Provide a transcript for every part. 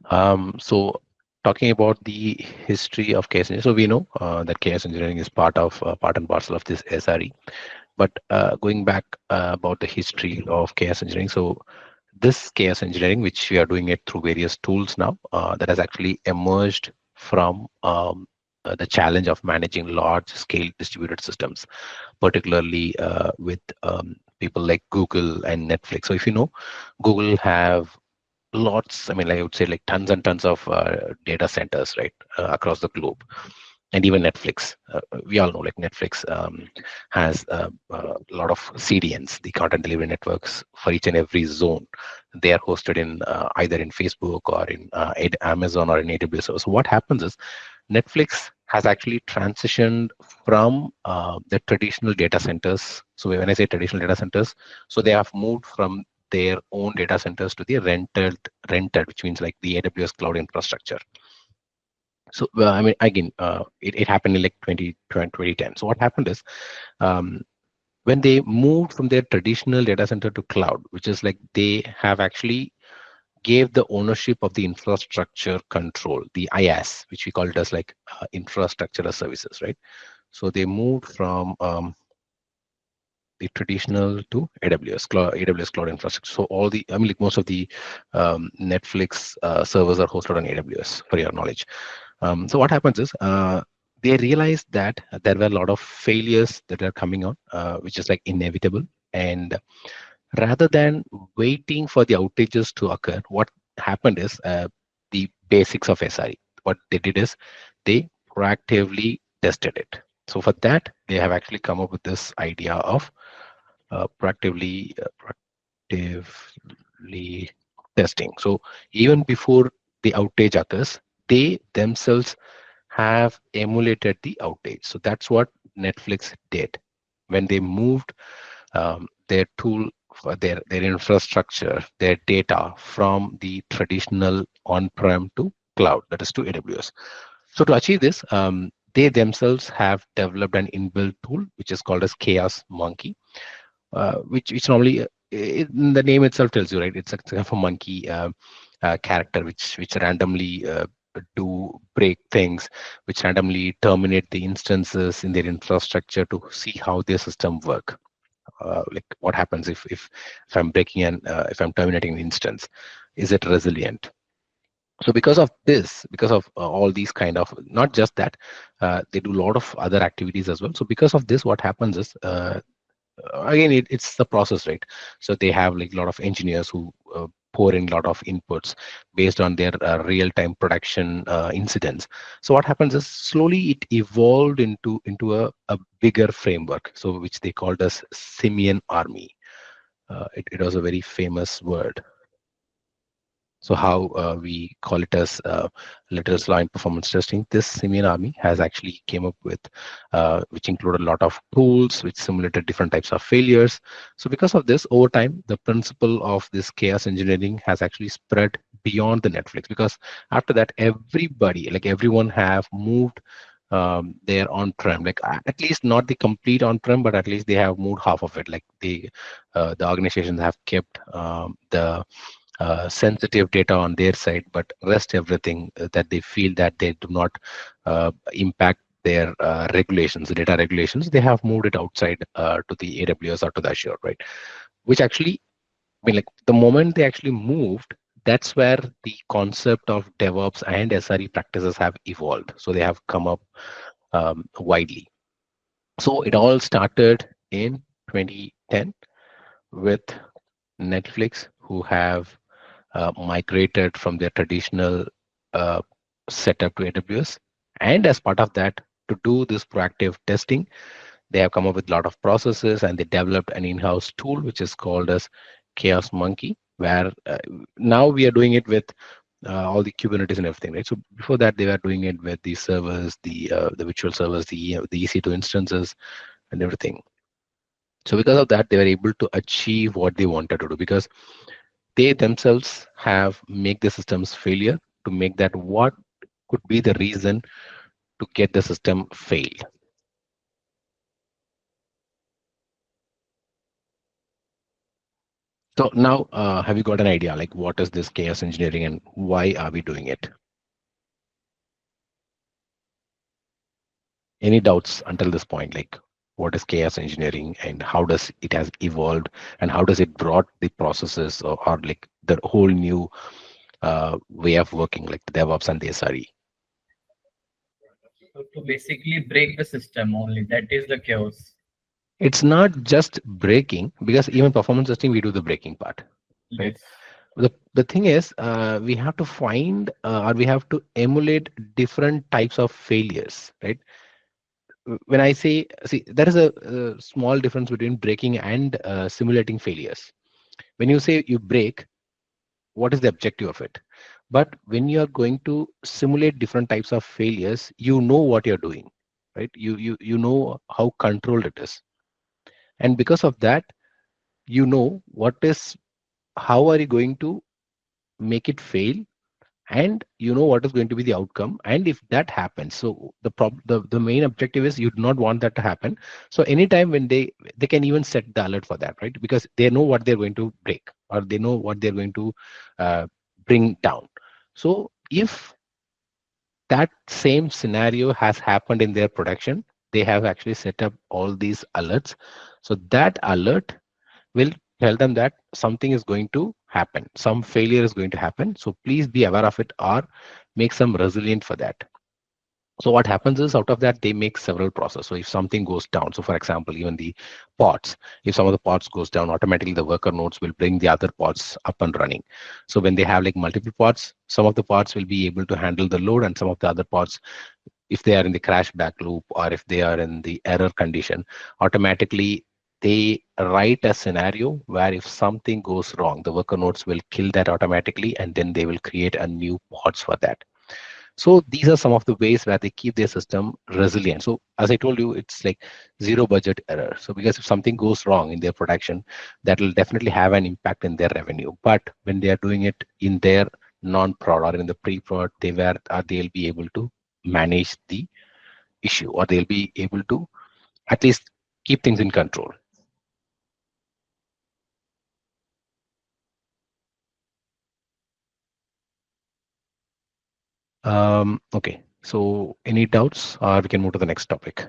So talking about the history of chaos engineering, so we know that chaos engineering is part and parcel of this SRE. But going back about the history of chaos engineering, so this chaos engineering, which we are doing it through various tools now, that has actually emerged from the challenge of managing large-scale distributed systems, particularly with people like Google and Netflix. So if you know, Google have lots, I mean, like I would say like tons and tons of data centers, right, across the globe. And even Netflix, we all know like Netflix has a lot of CDNs, the content delivery networks for each and every zone. They are hosted in either in Facebook or in Amazon or in AWS. So what happens is Netflix has actually transitioned from the traditional data centers. So when I say traditional data centers, so they have moved from their own data centers to the rented, which means like the AWS cloud infrastructure. So I mean, again, it happened in like 2010. So what happened is when they moved from their traditional data center to cloud, which is like they have actually gave the ownership of the infrastructure control, the IaaS, which we call it as like infrastructure as services, right? So they moved from the traditional to AWS cloud infrastructure. So all the, I mean, like most of the Netflix servers are hosted on AWS, for your knowledge. So what happens is they realized that there were a lot of failures that are coming on, which is like inevitable. And rather than waiting for the outages to occur, what happened is the basics of SRE. What they did is they proactively tested it. So for that, they have actually come up with this idea of proactively testing. So even before the outage occurs, they themselves have emulated the outage. So that's what Netflix did when they moved their tool for their infrastructure, their data from the traditional on-prem to cloud, that is to AWS. So to achieve this, they themselves have developed an inbuilt tool which is called as Chaos Monkey, which normally the name itself tells you, right? It's a kind of a monkey character which randomly do break things, which randomly terminate the instances in their infrastructure to see how their system work. Like what happens if I'm breaking an if I'm terminating an instance, is it resilient? So because of this, because of all these kind of, not just that, they do a lot of other activities as well. So because of this, what happens is again it's the process, right? So they have like a lot of engineers who pour in a lot of inputs based on their real-time production incidents. So what happens is slowly it evolved into a bigger framework, so which they called as simian army. It was a very famous word. So how we call it as literacy line performance testing. This Simian Army has actually came up with, which included a lot of tools which simulated different types of failures. So because of this, over time, the principle of this chaos engineering has actually spread beyond the Netflix. Because after that, everybody, like everyone, have moved their on-prem, like at least not the complete on-prem, but at least they have moved half of it. Like the organizations have kept the sensitive data on their side, but rest everything that they feel that they do not impact their regulations, the data regulations, they have moved it outside to the AWS or to the Azure, right? Which actually, I mean, like the moment they actually moved, that's where the concept of DevOps and SRE practices have evolved. So they have come up widely. So it all started in 2010 with Netflix, who have migrated from their traditional uh, setup to AWS. And as part of that, to do this proactive testing, they have come up with a lot of processes and they developed an in-house tool which is called as Chaos Monkey, where now we are doing it with all the Kubernetes and everything, right? So before that, they were doing it with the servers, the virtual servers, the EC2 instances, and everything. So because of that, they were able to achieve what they wanted to do, because they themselves have make the system's failure to make that what could be the reason to get the system failed. So now, have you got an idea like what is this chaos engineering and why are we doing it? Any doubts until this point, like what is chaos engineering and how does it has evolved and how does it brought the processes or like the whole new way of working, like the DevOps and the SRE? So to basically break the system only, that is the chaos. It's not just breaking, because even performance testing we do the breaking part, right? Yes. The thing is, we have to find or we have to emulate different types of failures, right? When I say, see, there is a small difference between breaking and simulating failures. When you say you break, what is the objective of it? But when you are going to simulate different types of failures, you know what you're doing, right? You know how controlled it is, and because of that, you know what is, how are you going to make it fail, and you know what is going to be the outcome. And if that happens, so the main objective is you do not want that to happen. So anytime when they can even set the alert for that, right? Because they know what they're going to break or they know what they're going to uh, bring down. So if that same scenario has happened in their production, they have actually set up all these alerts. So that alert will tell them that something is going to happen, some failure is going to happen, so please be aware of it or make some resilient for that. So what happens is, out of that they make several processes. So if something goes down, so for example, even the pods, if some of the pods goes down, automatically the worker nodes will bring the other pods up and running. So when they have like multiple pods, some of the pods will be able to handle the load, and some of the other pods, if they are in the crash back loop or if they are in the error condition, automatically they write a scenario where if something goes wrong, the worker nodes will kill that automatically, and then they will create a new pods for that. So these are some of the ways where they keep their system resilient. So as I told you, it's like zero budget error. So because if something goes wrong in their production, that will definitely have an impact in their revenue. But when they are doing it in their non-prod or in the pre-prod, they'll be able to manage the issue, or they'll be able to at least keep things in control. Okay, so any doubts, or we can move to the next topic.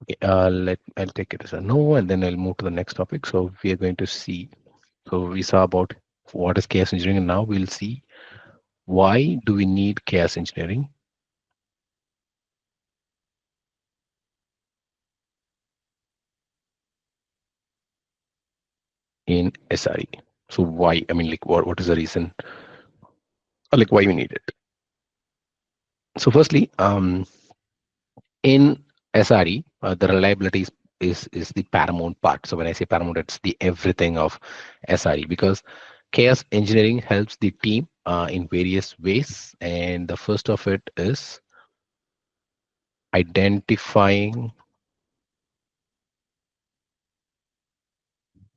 Okay, I'll take it as a no, and then I'll move to the next topic. So we are going to see. So we saw about what is chaos engineering, and now we'll see why do we need chaos engineering in SRE. So why? I mean, like, what is the reason, or like why we need it? So firstly, in SRE, the reliability is the paramount part. So when I say paramount, it's the everything of SRE, because chaos engineering helps the team in various ways. And the first of it is identifying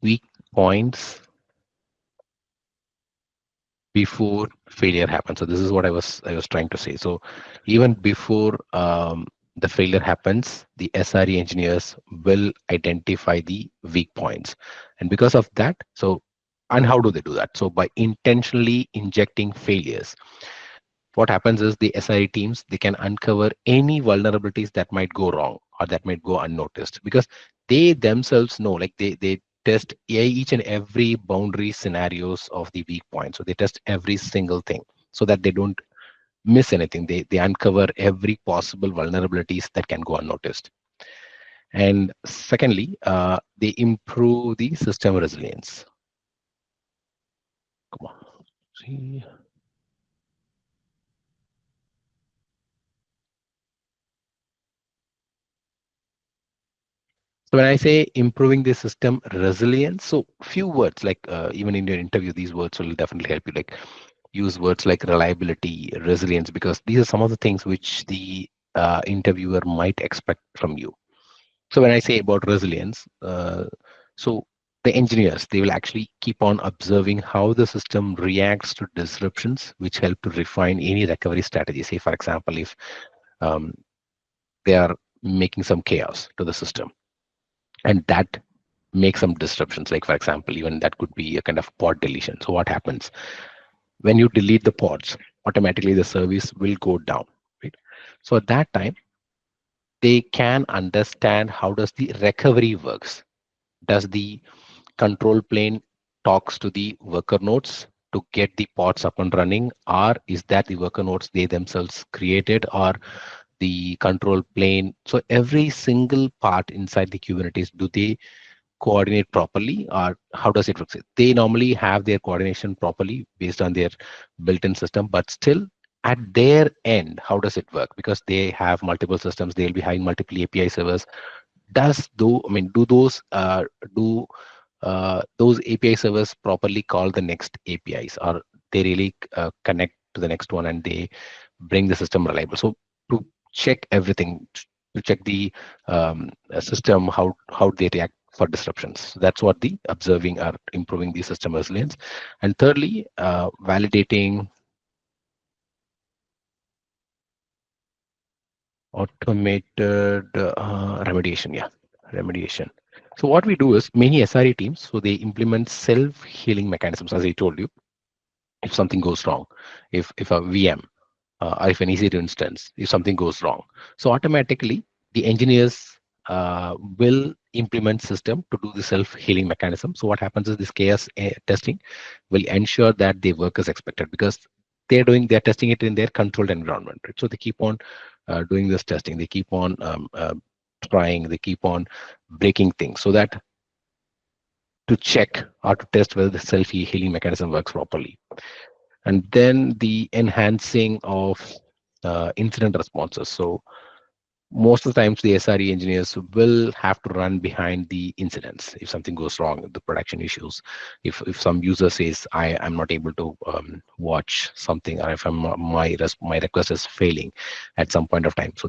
weak points before failure happens. So this is what I was trying to say. So even before the failure happens, the SRE engineers will identify the weak points, and because of that, so, and how do they do that? So by intentionally injecting failures, what happens is the SRE teams, they can uncover any vulnerabilities that might go wrong or that might go unnoticed, because they themselves know, like they test each and every boundary scenarios of the weak point. So they test every single thing so that they don't miss anything. They uncover every possible vulnerabilities that can go unnoticed. And secondly, they improve the system resilience. Come on. See. So when I say improving the system resilience, so few words, like even in your interview, these words will definitely help you. Like use words like reliability, resilience, because these are some of the things which the interviewer might expect from you. So when I say about resilience, so the engineers, they will actually keep on observing how the system reacts to disruptions, which help to refine any recovery strategy. Say, for example, if um, they are making some chaos to the system, and that makes some disruptions, like for example, even that could be a kind of pod deletion. So what happens when you delete the pods? Automatically the service will go down, right? So at that time, they can understand how does the recovery works. Does the control plane talks to the worker nodes to get the pods up and running, or is that the worker nodes they themselves created, or the control plane? So every single part inside the Kubernetes, do they coordinate properly, or how does it work? They normally have their coordination properly based on their built-in system, but still at their end, how does it work? Because they have multiple systems, they'll be having multiple API servers. Does do I mean do do those API servers properly call the next APIs, or they really connect to the next one and they bring the system reliable? So to check everything, to check the system, how they react for disruptions. So that's what the observing are improving the system resilience. And thirdly, validating automated remediation. Yeah, remediation. So what we do is many SRE teams, so they implement self-healing mechanisms, as I told you. If something goes wrong, if a VM or if an EC2 instance, if something goes wrong, so automatically the engineers will implement system to do the self-healing mechanism. So what happens is this chaos testing will ensure that they work as expected, because they're testing it in their controlled environment, right? So they keep on doing this testing, they keep on trying, they keep on breaking things, so that to check or to test whether the self-healing mechanism works properly. And then the enhancing of incident responses. So most of the times the SRE engineers will have to run behind the incidents if something goes wrong, the production issues. If some user says I'm not able to watch something, or if my request is failing at some point of time. So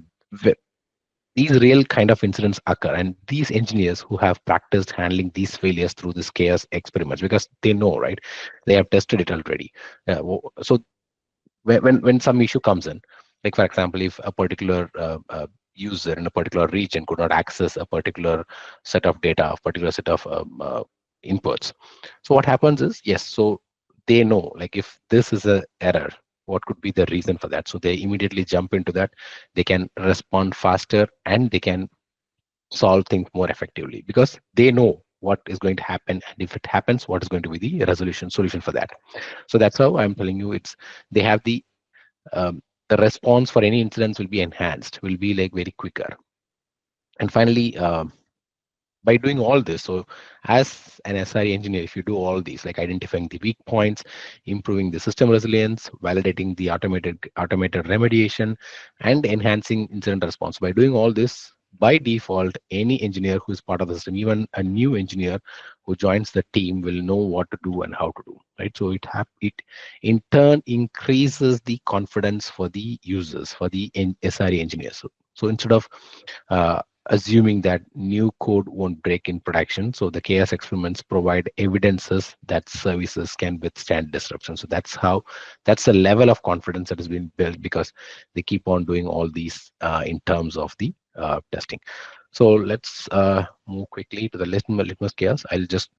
these real kind of incidents occur, and these engineers who have practiced handling these failures through this chaos experiments, because they know, right, they have tested it already. So when some issue comes in, like for example, if a particular user in a particular region could not access a particular set of data, a particular set of inputs, so what happens is, yes, so they know, like, if this is a error, what could be the reason for that? So they immediately jump into that. They can respond faster and they can solve things more effectively, because they know what is going to happen, and if it happens, what is going to be the resolution solution for that. So that's how I'm telling you, it's they have um, the response for any incidents will be enhanced, will be like very quicker. And finally, by doing all this, so as an SRE engineer, if you do all these, like identifying the weak points, improving the system resilience, validating the automated remediation, and enhancing incident response, by doing all this, by default, any engineer who is part of the system, even a new engineer who joins the team, will know what to do and how to do, right? So it in turn increases the confidence for the users, for the SRE engineers. So instead of assuming that new code won't break in production. So the chaos experiments provide evidences that services can withstand disruption. So that's the level of confidence that has been built, because they keep on doing all these in terms of the testing. So let's move quickly to the litmus chaos. I'll just